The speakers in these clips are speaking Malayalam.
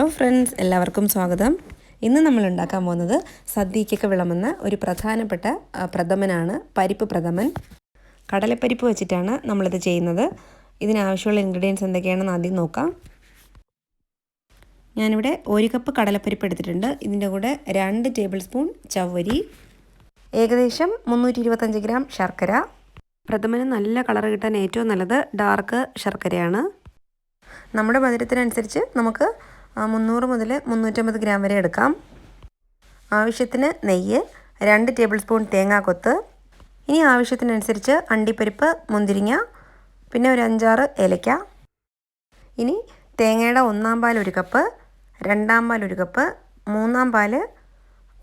ഹലോ ഫ്രണ്ട്സ്, എല്ലാവർക്കും സ്വാഗതം. ഇന്ന് നമ്മൾ ഉണ്ടാക്കാൻ പോകുന്നത് സദ്യയ്ക്കൊക്കെ വിളമ്പുന്ന ഒരു പ്രധാനപ്പെട്ട പ്രഥമനാണ് പരിപ്പ് പ്രഥമൻ. കടലപ്പരിപ്പ് വെച്ചിട്ടാണ് നമ്മളിത് ചെയ്യുന്നത്. ഇതിനാവശ്യമുള്ള ഇൻഗ്രീഡിയൻസ് എന്തൊക്കെയാണെന്ന് ആദ്യം നോക്കാം. ഞാനിവിടെ 1 കപ്പ് കടലപ്പരിപ്പ് എടുത്തിട്ടുണ്ട്. ഇതിൻ്റെ കൂടെ 2 ടേബിൾ സ്പൂൺ ചവ്വരി, ഏകദേശം 325 ഗ്രാം ശർക്കര. പ്രഥമന് നല്ല കളർ കിട്ടാൻ ഏറ്റവും നല്ലത് ഡാർക്ക് ശർക്കരയാണ്. നമ്മുടെ മധുരത്തിനനുസരിച്ച് നമുക്ക് 300 മുതൽ 350 ഗ്രാം വരെ എടുക്കാം. ആവശ്യത്തിന് നെയ്യ്, 2 ടേബിൾ സ്പൂൺ തേങ്ങാക്കൊത്ത്, ഇനി ആവശ്യത്തിനനുസരിച്ച് അണ്ടിപ്പരിപ്പ്, മുന്തിരിങ്ങ, പിന്നെ ഒരു 5-6 ഏലക്ക. ഇനി തേങ്ങയുടെ 1-ാം പാൽ 1 കപ്പ്, 2-ാം പാൽ 1 കപ്പ്, 3-ാം പാൽ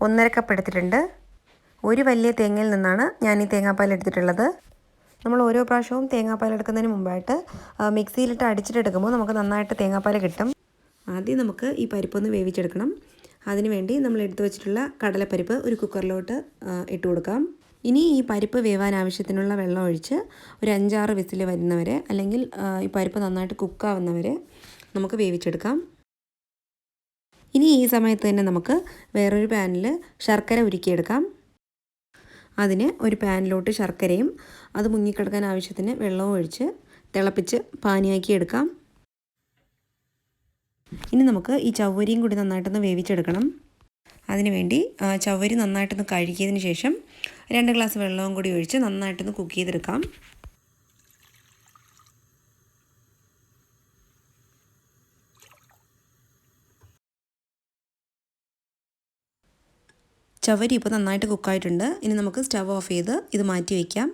1.5 കപ്പ് എടുത്തിട്ടുണ്ട്. ഒരു വലിയ തേങ്ങയിൽ നിന്നാണ് ഞാൻ ഈ തേങ്ങാപ്പാൽ എടുത്തിട്ടുള്ളത്. നമ്മൾ ഓരോ പ്രാവശ്യവും തേങ്ങാപ്പാൽ എടുക്കുന്നതിന് മുമ്പായിട്ട് മിക്സിയിലിട്ട് അടിച്ചിട്ടെടുക്കുമ്പോൾ നമുക്ക് നന്നായിട്ട് തേങ്ങാപ്പാൽ കിട്ടും. ആദ്യം നമുക്ക് ഈ പരിപ്പൊന്ന് വേവിച്ചെടുക്കണം. അതിനുവേണ്ടി നമ്മൾ എടുത്തു വെച്ചിട്ടുള്ള കടലപ്പരിപ്പ് ഒരു കുക്കറിലോട്ട് ഇട്ട് കൊടുക്കാം. ഇനി ഈ പരിപ്പ് വേവാൻ ആവശ്യത്തിനുള്ള വെള്ളം ഒഴിച്ച് ഒരു 5-6 വിസിൽ വരുന്നവരെ, അല്ലെങ്കിൽ ഈ പരിപ്പ് നന്നായിട്ട് കുക്കാവുന്നവരെ നമുക്ക് വേവിച്ചെടുക്കാം. ഇനി ഈ സമയത്ത് തന്നെ നമുക്ക് വേറൊരു പാനിൽ ശർക്കര ഉരുക്കിയെടുക്കാം. അതിന് ഒരു പാനിലോട്ട് ശർക്കരയും അത് മുങ്ങിക്കിടക്കാൻ ആവശ്യത്തിന് വെള്ളവും ഒഴിച്ച് തിളപ്പിച്ച് പാനിയാക്കി എടുക്കാം. ഇനി നമുക്ക് ഈ ചവ്വരിയും കൂടി നന്നായിട്ടൊന്ന് വേവിച്ചെടുക്കണം. അതിനുവേണ്ടി ചവ്വരി നന്നായിട്ടൊന്ന് കഴുകിയതിന് ശേഷം 2 ഗ്ലാസ് വെള്ളവും കൂടി ഒഴിച്ച് നന്നായിട്ടൊന്ന് കുക്ക് ചെയ്തെടുക്കാം. ചവ്വരി ഇപ്പോൾ നന്നായിട്ട് കുക്കായിട്ടുണ്ട്. ഇനി നമുക്ക് സ്റ്റവ് ഓഫ് ചെയ്ത് ഇത് മാറ്റി വയ്ക്കാം.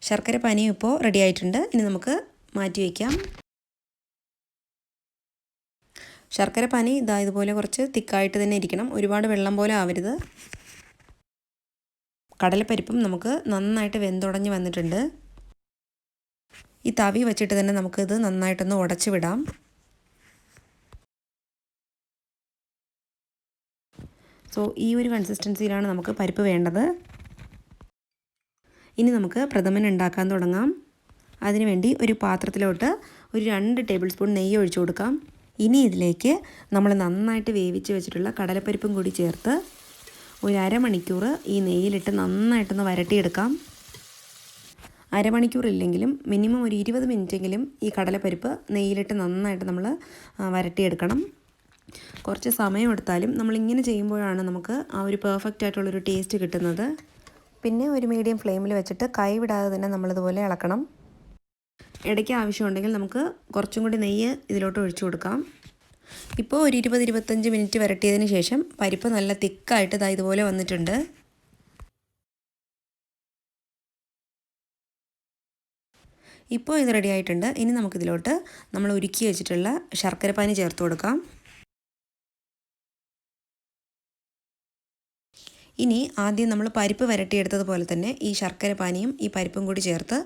ശർക്കര പാനിയും ഇപ്പോൾ റെഡി ആയിട്ടുണ്ട്. ഇനി നമുക്ക് മാറ്റി വയ്ക്കാം. ശർക്കര പാനി ഇതുപോലെ കുറച്ച് തിക്കായിട്ട് തന്നെ ഇരിക്കണം. ഒരുപാട് വെള്ളം പോലെ ആവരുത്. കടലപ്പരിപ്പും നമുക്ക് നന്നായിട്ട് വെന്തുടഞ്ഞ് വന്നിട്ടുണ്ട്. ഈ തവി വെച്ചിട്ട് തന്നെ നമുക്കിത് നന്നായിട്ടൊന്ന് ഉടച്ച് വിടാം. ഈ ഒരു കൺസിസ്റ്റൻസിയിലാണ് നമുക്ക് പരിപ്പ് വേണ്ടത്. ഇനി നമുക്ക് പ്രഥമൻ ഉണ്ടാക്കാൻ തുടങ്ങാം. അതിനുവേണ്ടി ഒരു പാത്രത്തിലോട്ട് ഒരു 2 ടേബിൾ സ്പൂൺ നെയ്യ് ഒഴിച്ചു കൊടുക്കാം. ഇനി ഇതിലേക്ക് നമ്മൾ നന്നായിട്ട് വേവിച്ച് വെച്ചിട്ടുള്ള കടലപ്പരിപ്പും കൂടി ചേർത്ത് ഒരു അരമണിക്കൂർ ഈ നെയ്യിലിട്ട് നന്നായിട്ടൊന്ന് വരട്ടിയെടുക്കാം. അരമണിക്കൂർ ഇല്ലെങ്കിലും മിനിമം ഒരു 20 മിനിറ്റെങ്കിലും ഈ കടലപ്പരിപ്പ് നെയ്യിലിട്ട് നന്നായിട്ട് നമ്മൾ വരട്ടിയെടുക്കണം. കുറച്ച് സമയം എടുത്താലും നമ്മളിങ്ങനെ ചെയ്യുമ്പോഴാണ് നമുക്ക് ആ ഒരു പെർഫെക്റ്റ് ആയിട്ടുള്ളൊരു ടേസ്റ്റ് കിട്ടുന്നത്. പിന്നെ ഒരു മീഡിയം ഫ്ലെയിമിൽ വെച്ചിട്ട് കൈ വിടാതെ തന്നെ നമ്മളിതുപോലെ ഇളക്കണം. ഇടയ്ക്ക് ആവശ്യമുണ്ടെങ്കിൽ നമുക്ക് കുറച്ചും കൂടി നെയ്യ് ഇതിലോട്ട് ഒഴിച്ചു കൊടുക്കാം. ഇപ്പോൾ ഒരു 20-25 മിനിറ്റ് വരട്ടിയതിന് ശേഷം പരിപ്പ് നല്ല തിക്കായിട്ട് ഇതുപോലെ വന്നിട്ടുണ്ട്. ഇപ്പോൾ ഇത് റെഡി ആയിട്ടുണ്ട്. ഇനി നമുക്കിതിലോട്ട് നമ്മൾ ഉരുക്കി വെച്ചിട്ടുള്ള ശർക്കരപ്പാനി ചേർത്ത് കൊടുക്കാം. ഇനി ആദ്യം നമ്മൾ പരിപ്പ് വരട്ടിയെടുത്തതുപോലെ തന്നെ ഈ ശർക്കര പാനിയും ഈ പരിപ്പും കൂടി ചേർത്ത്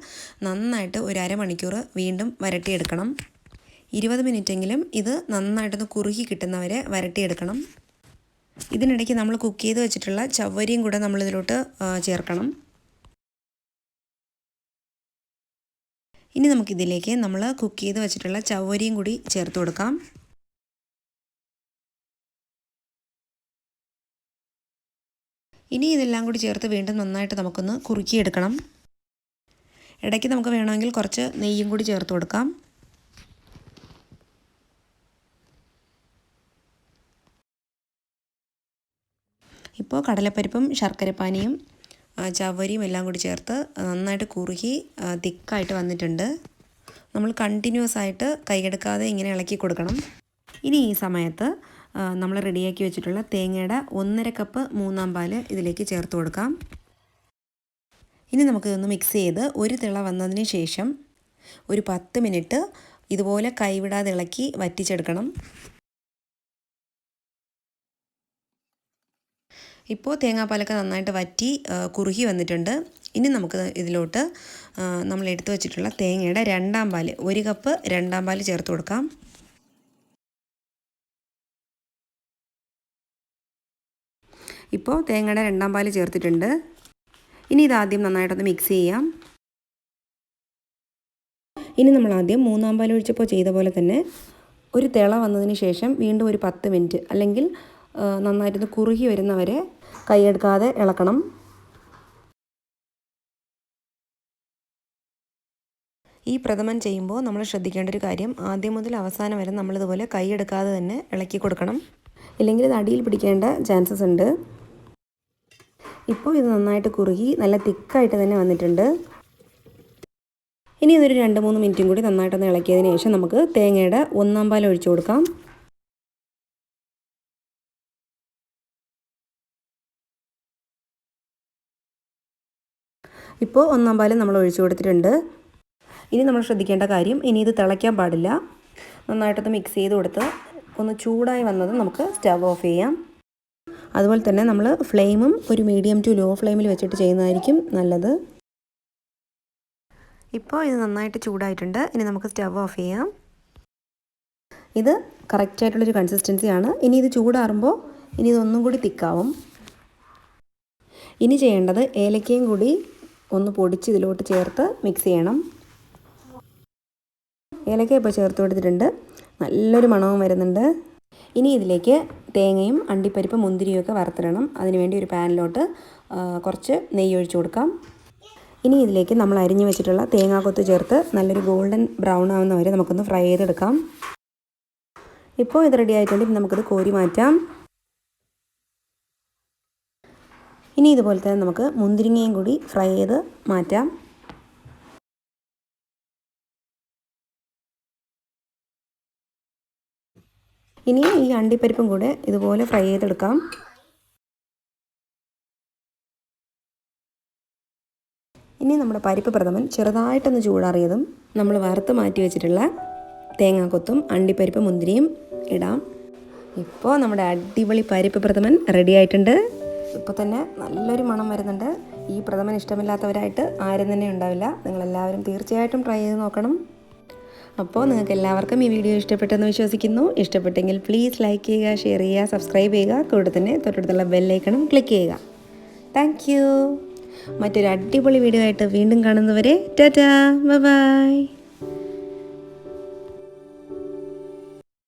നന്നായിട്ട് ഒരു അരമണിക്കൂർ വീണ്ടും വരട്ടിയെടുക്കണം. 20 മിനിറ്റെങ്കിലും ഇത് നന്നായിട്ടൊന്ന് കുറുകി കിട്ടുന്നവരെ വരട്ടിയെടുക്കണം. ഇതിനിടയ്ക്ക് നമ്മൾ കുക്ക് ചെയ്ത് വെച്ചിട്ടുള്ള ചവ്വരിയും കൂടെ നമ്മളിതിലോട്ട് ചേർക്കണം. ഇനി നമുക്കിതിലേക്ക് നമ്മൾ കുക്ക് ചെയ്ത് വെച്ചിട്ടുള്ള ചവ്വരിയും കൂടി ചേർത്ത് കൊടുക്കാം. ഇനി ഇതെല്ലാം കൂടി ചേർത്ത് വീണ്ടും നന്നായിട്ട് നമുക്കൊന്ന് കുറുക്കിയെടുക്കണം. ഇടയ്ക്ക് നമുക്ക് വേണമെങ്കിൽ കുറച്ച് നെയ്യും കൂടി ചേർത്ത് കൊടുക്കാം. ഇപ്പോൾ കടലപ്പരിപ്പും ശർക്കരപ്പാനിയും ചവ്വരിയും എല്ലാം കൂടി ചേർത്ത് നന്നായിട്ട് കുറുകി തിക്കായിട്ട് വന്നിട്ടുണ്ട്. നമ്മൾ കണ്ടിന്യൂസ് ആയിട്ട് കൈയെടുക്കാതെ ഇങ്ങനെ ഇളക്കി കൊടുക്കണം. ഇനി ഈ സമയത്ത് നമ്മൾ റെഡിയാക്കി വെച്ചിട്ടുള്ള തേങ്ങയുടെ 1.5 കപ്പ് 3-ാം പാൽ ഇതിലേക്ക് ചേർത്ത് കൊടുക്കാം. ഇനി നമുക്കിതൊന്ന് മിക്സ് ചെയ്ത് ഒരു തിള വന്നതിന് ശേഷം ഒരു 10 മിനിറ്റ് ഇതുപോലെ കൈവിടാതെ ഇളക്കി വറ്റിച്ചെടുക്കണം. ഇപ്പോൾ തേങ്ങാപ്പാലൊക്കെ നന്നായിട്ട് വറ്റി കുറുകി വന്നിട്ടുണ്ട്. ഇനി നമുക്ക് ഇതിലോട്ട് നമ്മൾ എടുത്തു വെച്ചിട്ടുള്ള തേങ്ങയുടെ 2-ാം പാൽ 1 കപ്പ് 2-ാം പാൽ ചേർത്ത് കൊടുക്കാം. ഇപ്പോൾ തേങ്ങയുടെ 2-ാം പാൽ ചേർത്തിട്ടുണ്ട്. ഇനി ഇതാദ്യം നന്നായിട്ടൊന്ന് മിക്സ് ചെയ്യാം. ഇനി നമ്മൾ ആദ്യം 3-ാം പാൽ ഒഴിച്ചപ്പോൾ ചെയ്ത പോലെ തന്നെ ഒരു തിള വന്നതിന് ശേഷം വീണ്ടും ഒരു 10 മിനിറ്റ് അല്ലെങ്കിൽ നന്നായിട്ട് കുറുകി വരുന്നവരെ കൈയെടുക്കാതെ ഇളക്കണം. ഈ പ്രഥമൻ ചെയ്യുമ്പോൾ നമ്മൾ ശ്രദ്ധിക്കേണ്ട ഒരു കാര്യം, ആദ്യം മുതൽ അവസാനം വരെ നമ്മളിതുപോലെ കൈയെടുക്കാതെ തന്നെ ഇളക്കി കൊടുക്കണം. ഇല്ലെങ്കിൽ ഇത് അടിയിൽ പിടിക്കേണ്ട ചാൻസസ് ഉണ്ട്. ഇപ്പോൾ ഇത് നന്നായിട്ട് കുറുകി നല്ല തിക്കായിട്ട് തന്നെ വന്നിട്ടുണ്ട്. ഇനി ഇതൊരു 2-3 മിനിറ്റും കൂടി നന്നായിട്ടൊന്ന് ഇളക്കിയതിന് ശേഷം നമുക്ക് തേങ്ങയുടെ 1/4 പാൽ ഒഴിച്ചു കൊടുക്കാം. ഇപ്പോൾ 1/4 പാൽ നമ്മൾ ഒഴിച്ചു കൊടുത്തിട്ടുണ്ട്. ഇനി നമ്മൾ ശ്രദ്ധിക്കേണ്ട കാര്യം, ഇനി ഇത് തിളയ്ക്കാൻ പാടില്ല. നന്നായിട്ടൊന്ന് മിക്സ് ചെയ്ത് കൊടുത്ത് ഒന്ന് ചൂടായി വന്നത് നമുക്ക് സ്റ്റവ് ഓഫ് ചെയ്യാം. അതുപോലെ തന്നെ നമ്മൾ ഫ്ലെയിമും ഒരു മീഡിയം ടു ലോ ഫ്ലെയിമിൽ വെച്ചിട്ട് ചെയ്യുന്നതായിരിക്കും നല്ലത്. ഇപ്പോൾ ഇത് നന്നായിട്ട് ചൂടായിട്ടുണ്ട്. ഇനി നമുക്ക് സ്റ്റവ് ഓഫ് ചെയ്യാം. ഇത് കറക്റ്റായിട്ടുള്ളൊരു കൺസിസ്റ്റൻസിയാണ്. ഇനി ഇത് ചൂടാറുമ്പോൾ ഇനി ഇതൊന്നും കൂടി തിക്കാവും. ഇനി ചെയ്യേണ്ടത് ഏലക്കയും കൂടി ഒന്ന് പൊടിച്ച് ഇതിലോട്ട് ചേർത്ത് മിക്സ് ചെയ്യണം. ഏലക്ക ഇപ്പോൾ ചേർത്ത് കൊടുത്തിട്ടുണ്ട്. നല്ലൊരു മണവും വരുന്നുണ്ട്. ഇനി ഇതിലേക്ക് തേങ്ങയും അണ്ടിപ്പരിപ്പ് മുന്തിരിയും ഒക്കെ വറുത്തിടണം. അതിനുവേണ്ടി ഒരു പാനിലോട്ട് കുറച്ച് നെയ്യ് ഒഴിച്ചു കൊടുക്കാം. ഇനി ഇതിലേക്ക് നമ്മൾ അരിഞ്ഞു വെച്ചിട്ടുള്ള തേങ്ങാക്കൊത്ത് ചേർത്ത് നല്ലൊരു ഗോൾഡൻ ബ്രൗൺ ആവുന്ന വരെ നമുക്കൊന്ന് ഫ്രൈ ചെയ്തെടുക്കാം. ഇപ്പോൾ ഇത് റെഡി ആയിട്ടുണ്ട്. ഇനി നമുക്കിത് കോരി മാറ്റാം. ഇനി ഇതുപോലെ തന്നെ നമുക്ക് മുന്തിരിങ്ങയും കൂടി ഫ്രൈ ചെയ്ത് മാറ്റാം. ഇനി ഈ അണ്ടിപ്പരിപ്പും കൂടെ ഇതുപോലെ ഫ്രൈ ചെയ്തെടുക്കാം. ഇനി നമ്മുടെ പരിപ്പ് പ്രഥമൻ ചെറുതായിട്ടൊന്ന് ചൂടാറിയതും നമ്മൾ വറുത്ത് മാറ്റി വെച്ചിട്ടുള്ള തേങ്ങാക്കൊത്തും അണ്ടിപ്പരിപ്പ് മുന്തിരിയും ഇടാം. ഇപ്പോൾ നമ്മുടെ അടിപൊളി പരിപ്പ് പ്രഥമൻ റെഡി ആയിട്ടുണ്ട്. ഇപ്പോൾ തന്നെ നല്ലൊരു മണം വരുന്നുണ്ട്. ഈ പ്രഥമൻ ഇഷ്ടമില്ലാത്തവരായിട്ട് ആരും തന്നെ ഉണ്ടാവില്ല. നിങ്ങളെല്ലാവരും തീർച്ചയായിട്ടും ട്രൈ ചെയ്ത് നോക്കണം. അപ്പോൾ നിങ്ങൾക്ക് എല്ലാവർക്കും ഈ വീഡിയോ ഇഷ്ടപ്പെട്ടെന്ന് വിശ്വസിക്കുന്നു. ഇഷ്ടപ്പെട്ടെങ്കിൽ പ്ലീസ് ലൈക്ക് ചെയ്യുക, ഷെയർ ചെയ്യുക, സബ്സ്ക്രൈബ് ചെയ്യുക. കൂടെ തന്നെ തൊട്ടടുത്തുള്ള ബെല്ലൈക്കണും ക്ലിക്ക് ചെയ്യുക. Thank you. മറ്റൊരു അടിപൊളി വീഡിയോ ആയിട്ട് വീണ്ടും കാണുന്നവരെ ടാറ്റാ, ബൈ ബൈ.